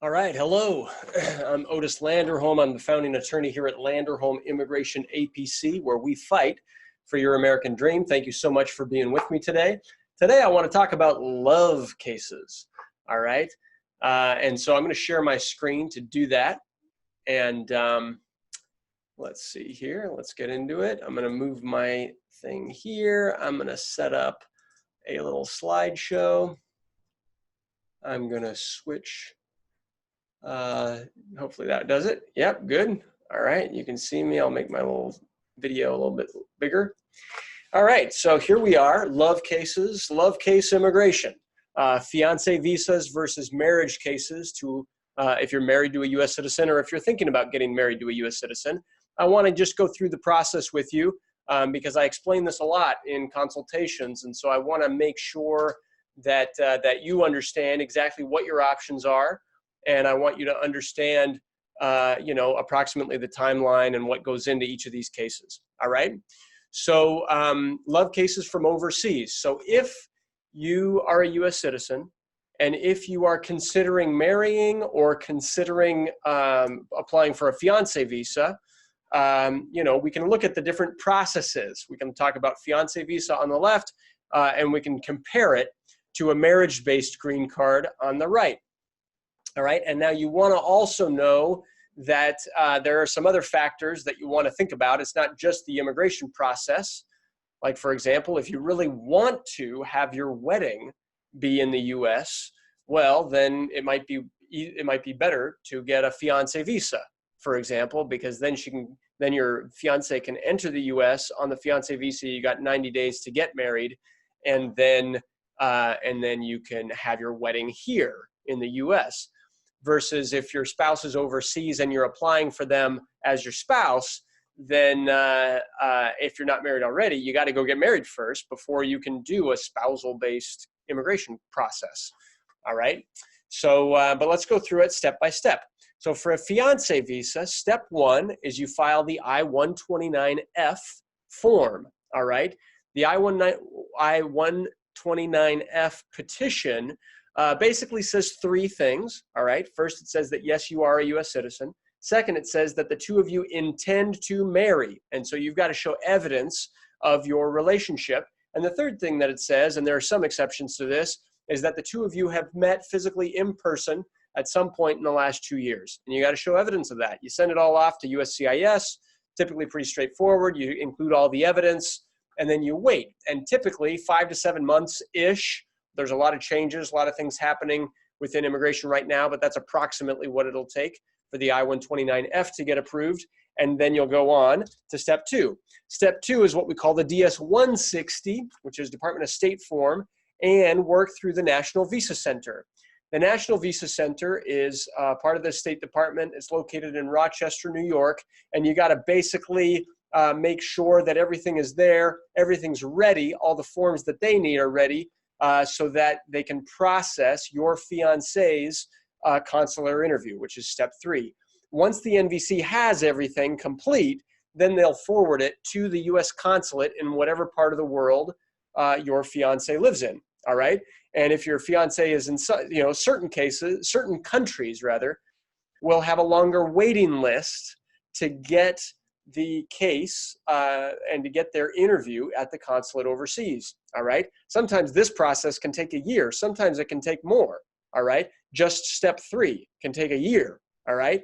All right, hello. I'm Otis Landerholm. I'm the founding attorney here at Landerholm Immigration A.P.C, where we fight for your American dream. Thank you so much for being with me today. Today, I want to talk about love cases. All right, and so I'm going to share my screen to do that. And let's see here. Let's get into it. I'm going to move my thing here. I'm going to set up a little slideshow. I'm going to switch. Hopefully that does it. Yep, good. All right, you can see me. I'll make my little video a little bit bigger. All right, so here we are, love cases, love case immigration, fiance visas versus marriage cases to if you're married to a U.S. citizen or if you're thinking about getting married to a U.S. citizen. I want to just go through the process with you because I explain this a lot in consultations, and so I want to make sure that that you understand exactly what your options are. And I want you to understand, approximately the timeline and what goes into each of these cases. All right. So love cases from overseas. So if you are a U.S. citizen and if you are considering marrying or considering applying for a fiance visa, we can look at the different processes. We can talk about fiance visa on the left and we can compare it to a marriage-based green card on the right. All right, and now you want to also know that there are some other factors that you want to think about. It's not just the immigration process. Like, for example, if you really want to have your wedding be in the U.S., well, then it might be better to get a fiance visa, for example, because then your fiance can enter the U.S. on the fiance visa. You got 90 days to get married, and then you can have your wedding here in the U.S. Versus if your spouse is overseas and you're applying for them as your spouse, then if you're not married already, you got to go get married first before you can do a spousal-based immigration process. All right. So, but let's go through it step by step. So for a fiance visa, step one is you file the I-129F form. All right. The I-129F petition basically says three things, all right? First, it says that, yes, you are a U.S. citizen. Second, it says that the two of you intend to marry. And so you've got to show evidence of your relationship. And the third thing that it says, and there are some exceptions to this, is that the two of you have met physically in person at some point in the last 2 years. And you got to show evidence of that. You send it all off to USCIS, typically pretty straightforward. You include all the evidence, and then you wait. And typically 5 to 7 months-ish. There's a lot of changes, a lot of things happening within immigration right now, but that's approximately what it'll take for the I-129F to get approved. And then you'll go on to step two. Step two is what we call the DS-160, which is Department of State form, and work through the National Visa Center. The National Visa Center is part of the State Department. It's located in Rochester, New York, and you got to basically make sure that everything is there, everything's ready, all the forms that they need are ready, so that they can process your fiance's consular interview, which is step three. Once the NVC has everything complete, then they'll forward it to the U.S. consulate in whatever part of the world your fiance lives in. All right, and if your fiance is in certain countries rather, will have a longer waiting list to get the case and to get their interview at the consulate overseas. All right. Sometimes this process can take a year. Sometimes it can take more. All right. Just step three can take a year. All right.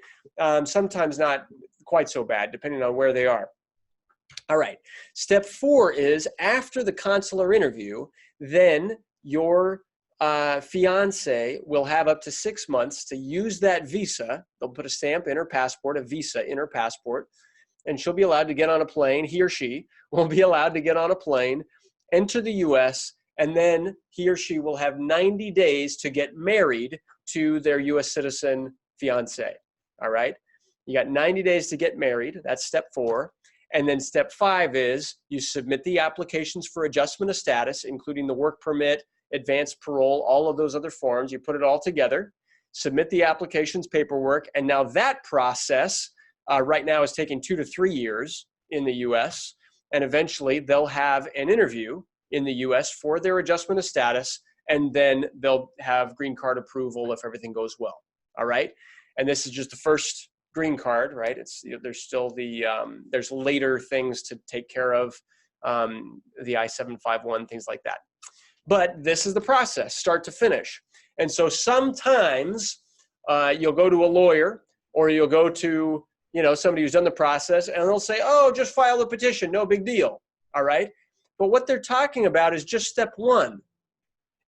Sometimes not quite so bad, depending on where they are. All right. Step four is after the consular interview, then your fiance will have up to 6 months to use that visa. They'll put a stamp in her passport, a visa in her passport, and she'll be allowed to get on a plane. He or she will be allowed to get on a plane, enter the U.S., and then he or she will have 90 days to get married to their U.S. citizen fiance. All right? You got 90 days to get married. That's step four. And then step five is you submit the applications for adjustment of status, including the work permit, advanced parole, all of those other forms. You put it all together, submit the applications, paperwork, and now that process right now is taking 2 to 3 years in the U.S., and eventually they'll have an interview in the U.S. for their adjustment of status, and then they'll have green card approval if everything goes well. all right? And this is just the first green card, right? It's, there's still there's later things to take care of, the I-751, things like that. But this is the process, start to finish. And so sometimes you'll go to a lawyer, or you'll go to, somebody who's done the process, and they'll say, oh, just file a petition, no big deal, all right? But what they're talking about is just step one.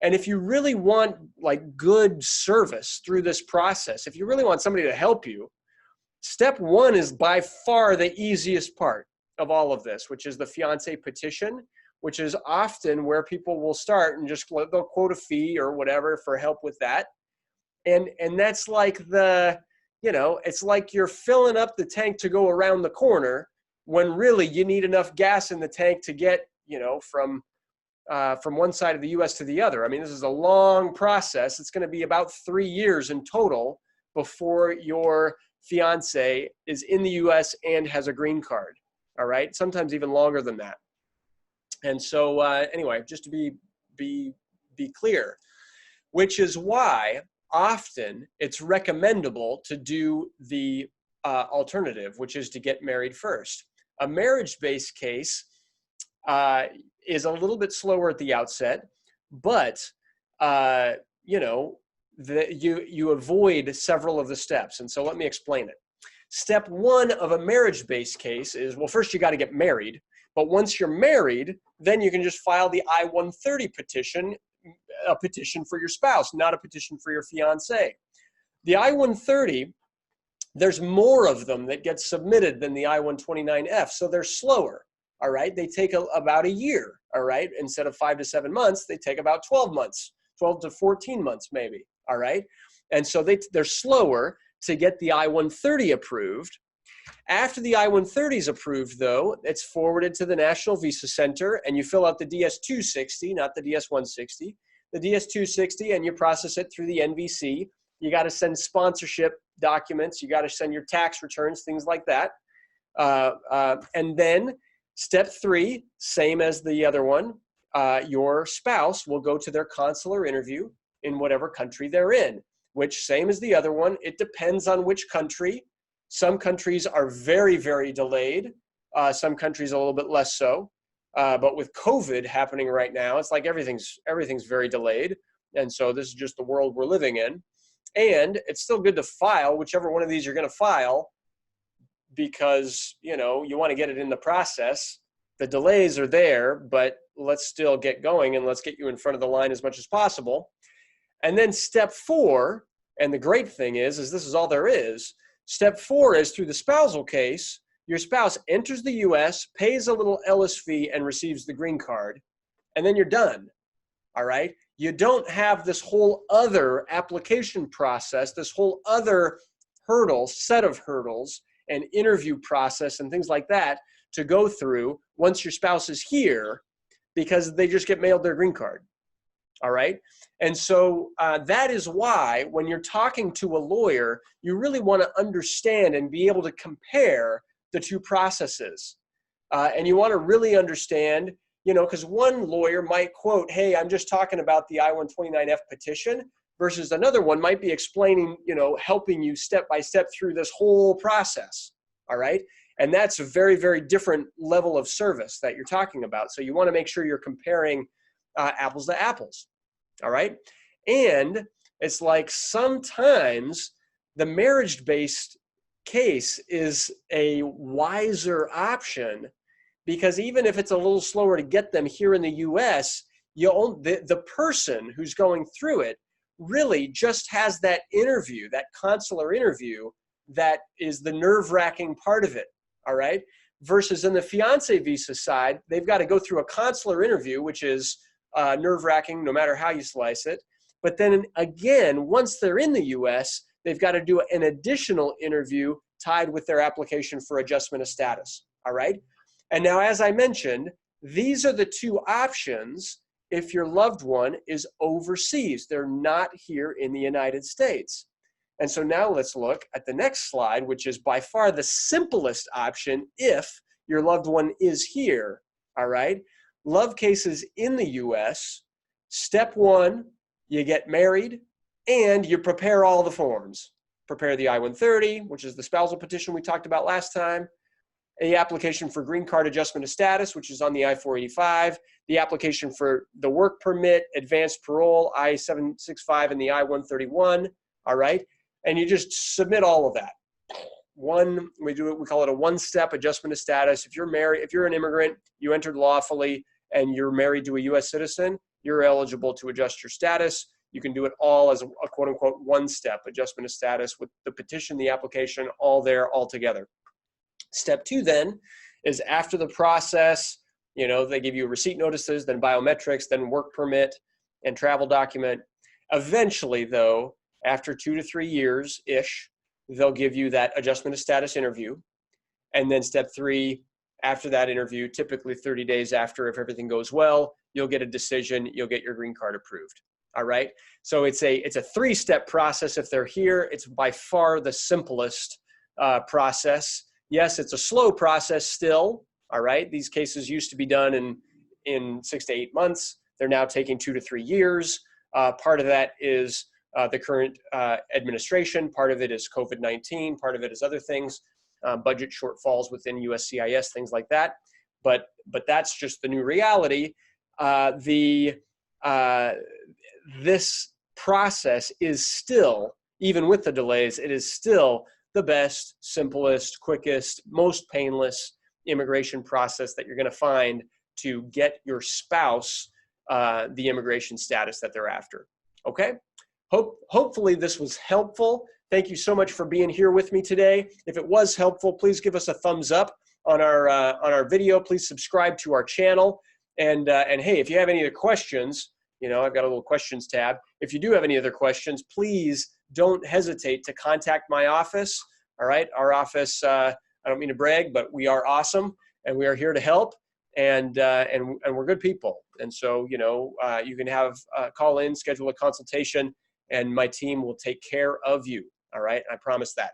And if you really want like good service through this process, if you really want somebody to help you, step one is by far the easiest part of all of this, which is the fiance petition, which is often where people will start and just they'll quote a fee or whatever for help with that. And that's like it's like you're filling up the tank to go around the corner when really you need enough gas in the tank to get, from one side of the U.S. to the other. I mean, this is a long process. It's going to be about 3 years in total before your fiance is in the U.S. and has a green card. All right, sometimes even longer than that. And so, anyway, just to be clear, which is why often it's recommendable to do the alternative, which is to get married first. A marriage-based case is a little bit slower at the outset, but you avoid several of the steps. And so let me explain it. Step one of a marriage-based case is, well, first you got to get married. But once you're married, then you can just file the I-130 petition, a petition for your spouse, not a petition for your fiance. The I-130, there's more of them that get submitted than the I-129F, so they're slower, all right? They take about a year, all right? Instead of 5 to 7 months, they take about 12 months, 12 to 14 months maybe, all right? And so they're slower to get the I-130 approved. After the I-130 is approved, though, it's forwarded to the National Visa Center, and you fill out the DS-260, not the DS-160, the DS-260, and you process it through the NVC. You got to send sponsorship documents. You got to send your tax returns, things like that. And then step three, same as the other one, your spouse will go to their consular interview in whatever country they're in, which, same as the other one, it depends on which country. Some countries are very, very delayed. Some countries a little bit less so. But with COVID happening right now, it's like everything's very delayed. And so this is just the world we're living in. And it's still good to file whichever one of these you're going to file, because, you want to get it in the process. The delays are there, but let's still get going and let's get you in front of the line as much as possible. And then step four, and the great thing is this is all there is. Step four is through the spousal case, your spouse enters the U.S., pays a little Ellis fee, and receives the green card, and then you're done, all right? You don't have this whole other application process, this whole other set of hurdles, and interview process and things like that to go through once your spouse is here, because they just get mailed their green card, all right? And so that is why when you're talking to a lawyer, you really want to understand and be able to compare the two processes. And you want to really understand, because one lawyer might quote, hey, I'm just talking about the I-129F petition, versus another one might be explaining, helping you step by step through this whole process, all right? And that's a very, very different level of service that you're talking about. So you want to make sure you're comparing apples to apples. All right. And it's like sometimes the marriage-based case is a wiser option, because even if it's a little slower to get them here in the U.S., the person who's going through it really just has that interview, that consular interview, that is the nerve-wracking part of it. All right. Versus in the fiance visa side, they've got to go through a consular interview, which is nerve-wracking no matter how you slice it. But then again, once they're in the U.S., they've got to do an additional interview tied with their application for adjustment of status, all right? And now, as I mentioned, these are the two options if your loved one is overseas. They're not here in the United States. And so now let's look at the next slide, which is by far the simplest option if your loved one is here, all right? Love cases in the U.S., step one, you get married and you prepare all the forms, prepare the I-130, which is the spousal petition we talked about last time, the application for green card adjustment of status, which is on the I-485, the application for the work permit, advanced parole, I-765, and the I-131, all right? And you just submit all of that. We call it a one-step adjustment of status. If you're married, if you're an immigrant, you entered lawfully, and you're married to a U.S. citizen, you're eligible to adjust your status. You can do it all as a quote-unquote one-step adjustment of status with the petition, the application, all there, all together. Step 2 then is after the process, they give you receipt notices, then biometrics, then work permit and travel document. Eventually, though, after 2 to 3 years-ish, they'll give you that adjustment of status interview. And then step 3, after that interview, typically 30 days after, if everything goes well, you'll get a decision, you'll get your green card approved. All right. So it's a 3-step process. If they're here, it's by far the simplest process. Yes, it's a slow process still. All right. These cases used to be done in 6 to 8 months. They're now taking 2 to 3 years. Part of that is the current administration. Part of it is COVID-19. Part of it is other things, budget shortfalls within USCIS, things like that. But that's just the new reality. This process is still, even with the delays, it is still the best, simplest, quickest, most painless immigration process that you're going to find to get your spouse the immigration status that they're after. Okay? Hopefully this was helpful. Thank you so much for being here with me today. If it was helpful, please give us a thumbs up on our video. Please subscribe to our channel. And hey, if you have any other questions, I've got a little questions tab. If you do have any other questions, please don't hesitate to contact my office. All right. Our office, I don't mean to brag, but we are awesome and we are here to help, and we're good people. And so, you can call in, schedule a consultation, and my team will take care of you. All right. I promise that.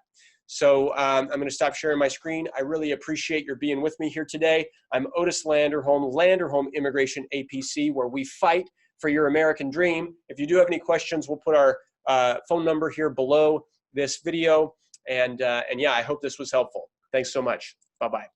So I'm going to stop sharing my screen. I really appreciate your being with me here today. I'm Otis Landerholm, Landerholm Immigration, A.P.C, where we fight for your American dream. If you do have any questions, we'll put our phone number here below this video. And yeah, I hope this was helpful. Thanks so much. Bye-bye.